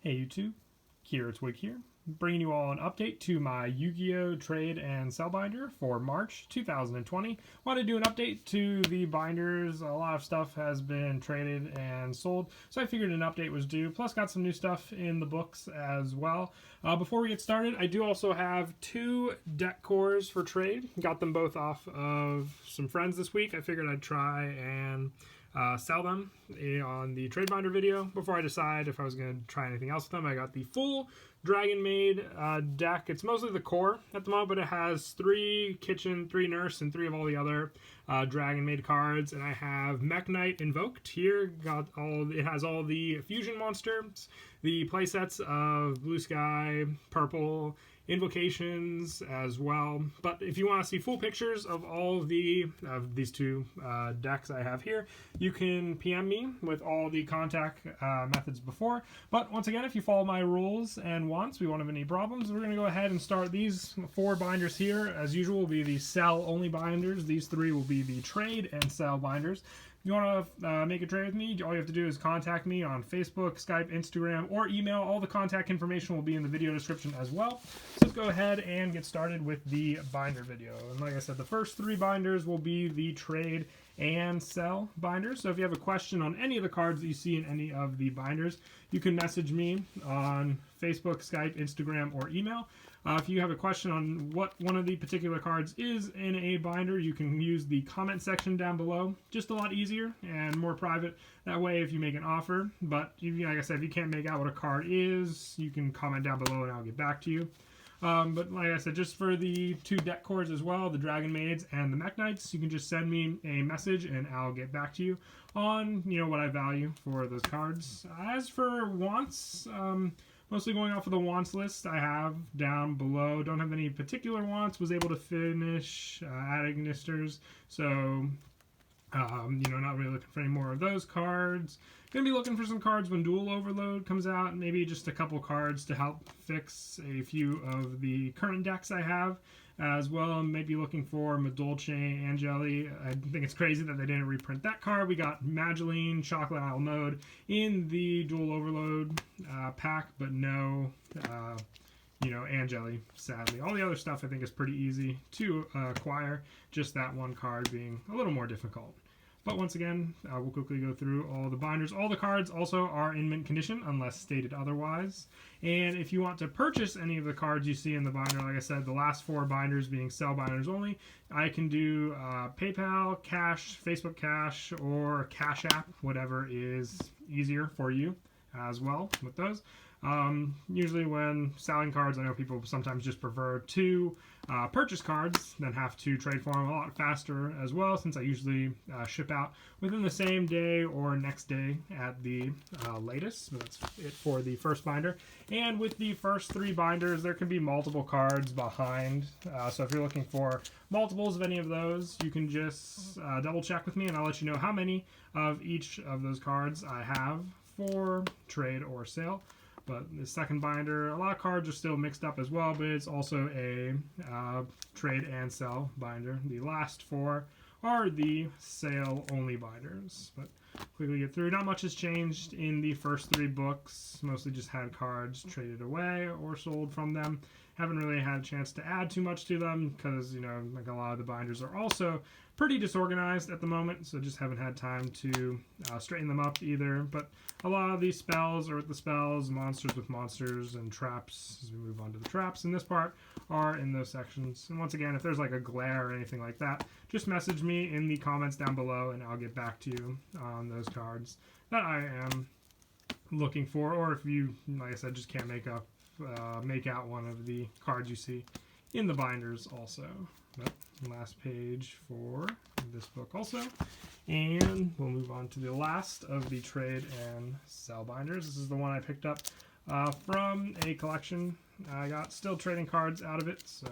Hey YouTube, kiratwig here, bringing you all an update to my Yu-Gi-Oh! Trade and Sell binder for March 2020. Want to do an update to the binders. A lot of stuff has been traded and sold, so I figured an update was due. Plus got some new stuff in the books as well. Before we get started, I do also have 2 deck cores for trade. Got them both off of some friends this week. I figured I'd try and sell them on the trade binder video before I decide if I was going to try anything else with them. I got the full Dragon Maid deck. It's mostly the core at the moment, but it has 3 Kitchen, 3 Nurse, and 3 of all the other Dragon Maid cards. And I have Mech Knight Invoked here. It has all the fusion monsters, the playsets of Blue Sky, Purple, Invocations as well. But if you want to see full pictures of all of these 2 decks I have here, you can PM me with all the contact methods before. But once again, if you follow my rules and wants, we won't have any problems. We're going to go ahead and start these 4 binders here. As usual, will be the sell only binders. These 3 will be the trade and sell binders. If you want to make a trade with me, all you have to do is contact me on Facebook, Skype, Instagram, or email. All the contact information will be in the video description as well. So let's go ahead and get started with the binder video. And like I said, the first 3 binders will be the trade and sell binders. So if you have a question on any of the cards that you see in any of the binders, you can message me on Facebook, Skype, Instagram, or email. If you have a question on what one of the particular cards is in a binder, you can use the comment section down below. Just a lot easier and more private that way if you make an offer. But like I said, if you can't make out what a card is, you can comment down below and I'll get back to you. But like I said, just for the 2 deck cores as well, the Dragon Maids and the Mech Knights, you can just send me a message and I'll get back to you on what I value for those cards. As for wants, mostly going off of the wants list I have down below. Don't have any particular wants. Was able to finish Adignisters, so not really looking for any more of those cards. Gonna be looking for some cards when Dual Overload comes out. Maybe just a couple cards to help fix a few of the current decks I have as well. Maybe looking for Madolce Angeli. I think it's crazy that they didn't reprint that card. We got Mageline Chocolate Isle Mode in the Dual Overload pack, but no Angeli, sadly. All the other stuff I think is pretty easy to acquire, just that one card being a little more difficult. But once again, we'll quickly go through all the binders. All the cards also are in mint condition unless stated otherwise. And if you want to purchase any of the cards you see in the binder, like I said, the last 4 binders being sell binders only, I can do PayPal, Cash, Facebook Cash, or Cash App, whatever is easier for you as well with those. Usually when selling cards, I know people sometimes just prefer to purchase cards than have to trade for them a lot faster as well, since I usually ship out within the same day or next day at the latest. So that's it for the first binder. And with the first 3 binders, there can be multiple cards behind. So if you're looking for multiples of any of those, you can just double check with me and I'll let you know how many of each of those cards I have for trade or sale. But the second binder, a lot of cards are still mixed up as well, but it's also a trade and sell binder. The last 4 are the sale only binders. But quickly get through. Not much has changed in the first 3 books. Mostly just had cards traded away or sold from them. Haven't really had a chance to add too much to them because, like a lot of the binders are also pretty disorganized at the moment, so just haven't had time to straighten them up either. But a lot of these spells are with the spells, monsters with monsters, and traps, as we move on to the traps in this part, are in those sections. And once again, if there's like a glare or anything like that, just message me in the comments down below and I'll get back to you on those cards that I am looking for. Or if you, like I said, just can't make out one of the cards you see in the binders also. But last page for this book also. And we'll move on to the last of the trade and sell binders. This is the one I picked up from a collection. I got still trading cards out of it, so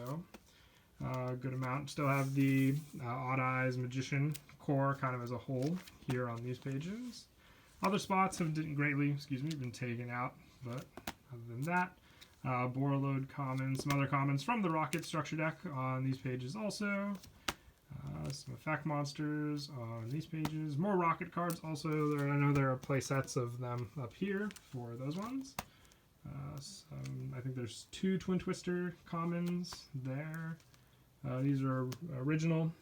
good amount. Still have the Odd Eyes Magician core kind of as a whole here on these pages. Other spots have been taken out, but other than that, Borrowload commons, some other commons from the Rocket structure deck on these pages also. Some effect monsters on these pages. More Rocket cards also. I know there are play sets of them up here for those ones. I think there's 2 Twin Twister commons there. These are original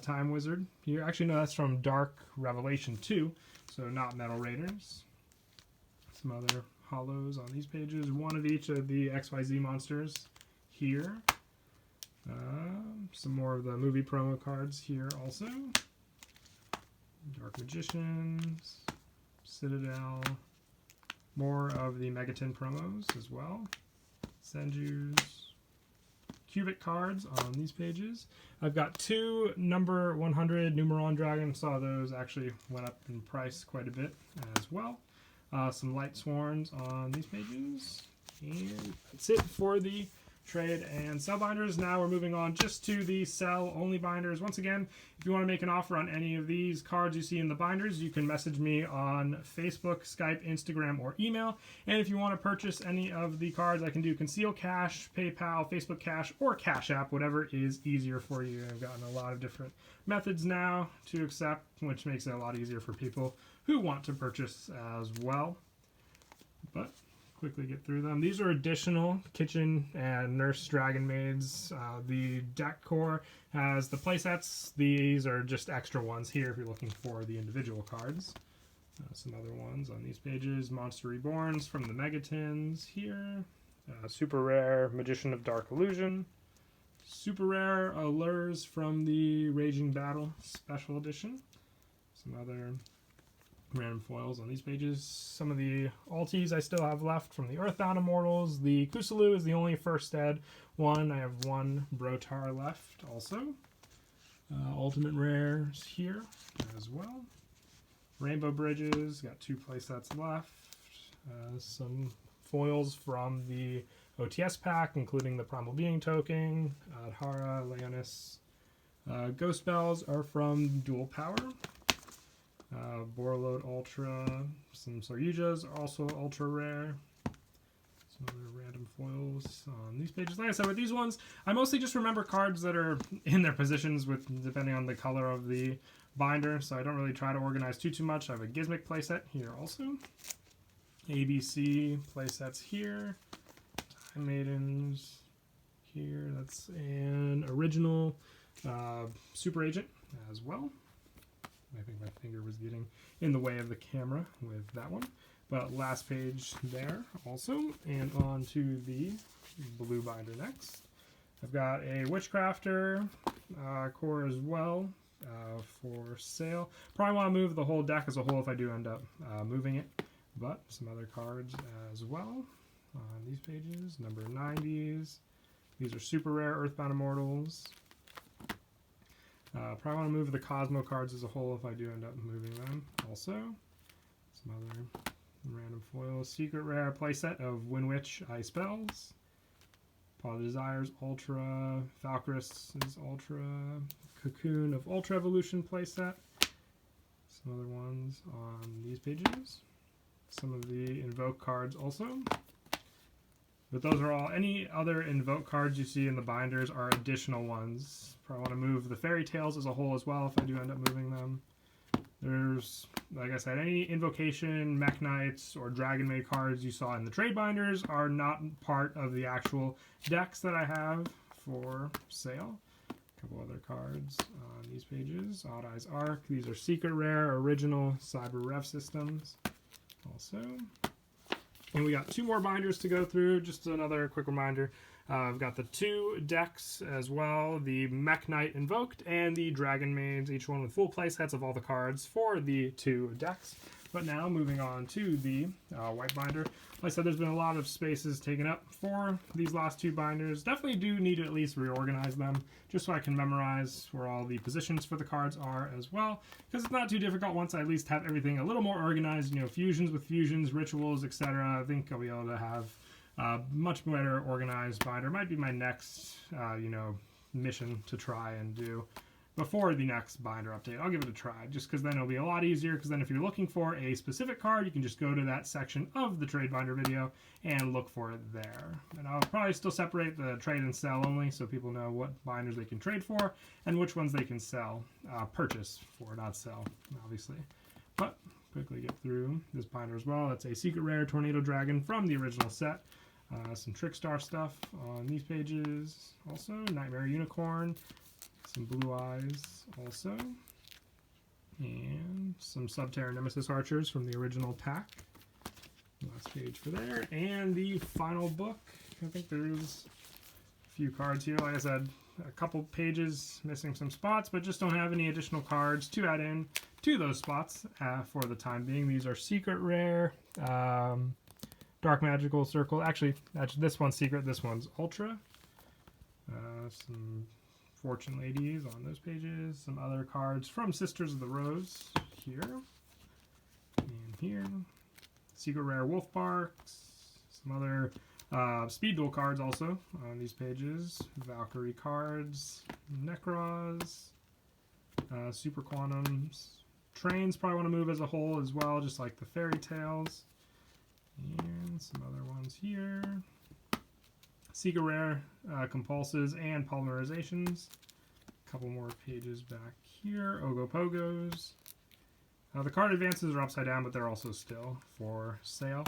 Time Wizard here. Actually, no, that's from Dark Revelation 2, so not Metal Raiders. Some other hollows on these pages. 1 of each of the XYZ monsters here. Some more of the movie promo cards here also. Dark Magicians, Citadel, more of the Megaton promos as well. Senjus, Cubic cards on these pages. I've got 2 number 100 Numeron Dragons. Saw those actually went up in price quite a bit as well. Some Light Sworns on these pages. And that's it for the trade and sell binders. Now we're moving on just to the sell only binders. Once again, if you want to make an offer on any of these cards you see in the binders, you can message me on Facebook, Skype, Instagram, or email. And if you want to purchase any of the cards, I can do Conceal Cash, PayPal, Facebook Cash, or Cash App, whatever is easier for you. I've gotten a lot of different methods now to accept, which makes it a lot easier for people who want to purchase as well. But quickly get through them. These are additional Kitchen and Nurse Dragon Maids. The deck core has the playsets. These are just extra ones here if you're looking for the individual cards. Some other ones on these pages. Monster Reborns from the Megatons here. Super rare Magician of Dark Illusion. Super rare Allures from the Raging Battle Special Edition. Some other random foils on these pages. Some of the alties I still have left from the Earthbound Immortals. The Kusalu is the only first ed one. I have 1 Brotar left also. Ultimate rares here as well. Rainbow Bridges, got 2 playsets left. Some foils from the OTS pack, including the Primal Being token, Adhara, Leonis. Ghost Bells are from Dual Power. Borload Ultra, some Soryujas are also ultra rare. Some other random foils on these pages. Like I said, with these ones, I mostly just remember cards that are in their positions with depending on the color of the binder, so I don't really try to organize too much. I have a Gizmic playset here also. ABC playsets here. Time Maidens here. That's an original Super Agent as well. I think my finger was getting in the way of the camera with that one. But last page there also. And on to the blue binder next. I've got a Witchcrafter core as well for sale. Probably want to move the whole deck as a whole if I do end up moving it. But some other cards as well on these pages. Number 90s. These are super rare Earthbound Immortals. Probably want to move the Cosmo cards as a whole if I do end up moving them also. Some other random foils. Secret rare playset of Winwitch Ice Spells. Paw of Desires Ultra. Falcris is Ultra. Cocoon of Ultra Evolution playset. Some other ones on these pages. Some of the Invoke cards also. But those are all, any other Invoke cards you see in the binders are additional ones. Probably want to move the Fairy Tales as a whole as well if I do end up moving them. There's, like I said, any Invocation, Mech Knights, or Dragon Maid cards you saw in the trade binders are not part of the actual decks that I have for sale. A couple other cards on these pages. Odd Eyes Arc. These are secret rare, original Cyber Rev systems also. And we got 2 more binders to go through. Just another quick reminder. I've got the 2 decks as well. The Mech Knight Invoked and the Dragon Maids, each one with full play sets of all the cards for the 2 decks. But now moving on to the white binder. Like I said, there's been a lot of spaces taken up for these last 2 binders. Definitely do need to at least reorganize them just so I can memorize where all the positions for the cards are as well. Because it's not too difficult once I at least have everything a little more organized. You know, fusions with fusions, rituals, etc. I think I'll be able to have much better organized binder. Might be my next, mission to try and do before the next binder update. I'll give it a try, just because then it'll be a lot easier, because then if you're looking for a specific card, you can just go to that section of the trade binder video and look for it there. And I'll probably still separate the trade and sell only, so people know what binders they can trade for and which ones they can sell, purchase for, not sell, obviously. But quickly get through this binder as well. That's a secret rare Tornado Dragon from the original set. Some Trickstar stuff on these pages. Also, Nightmare Unicorn. Some Blue Eyes also. And some Subterra Nemesis Archers from the original pack. Last page for there. And the final book. I think there's a few cards here. Like I said, a couple pages missing some spots, but just don't have any additional cards to add in to those spots for the time being. These are secret rare. Dark Magical Circle. Actually, this one's secret. This one's ultra. Some Fortune Ladies on those pages. Some other cards from Sisters of the Rose here. And here. Secret rare Wolf Barks. Some other Speed Duel cards also on these pages. Valkyrie cards. Necros. Super Quantums. Trains probably want to move as a whole as well, just like the Fairy Tales. And some other ones here. Secret rare Compulses and Polymerizations. A couple more pages back here. Ogopogos. The card advances are upside down, but they're also still for sale.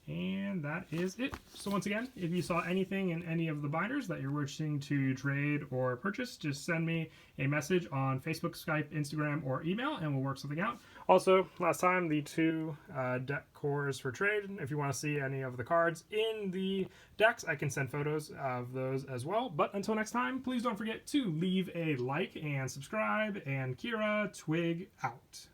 And that is it. So once again, if you saw anything in any of the binders that you're wishing to trade or purchase, just send me a message on Facebook, Skype, Instagram, or email, and we'll work something out. Also, last time, the 2 deck cores for trade. If you want to see any of the cards in the decks, I can send photos of those as well. But until next time, please don't forget to leave a like and subscribe, and Kiratwig out.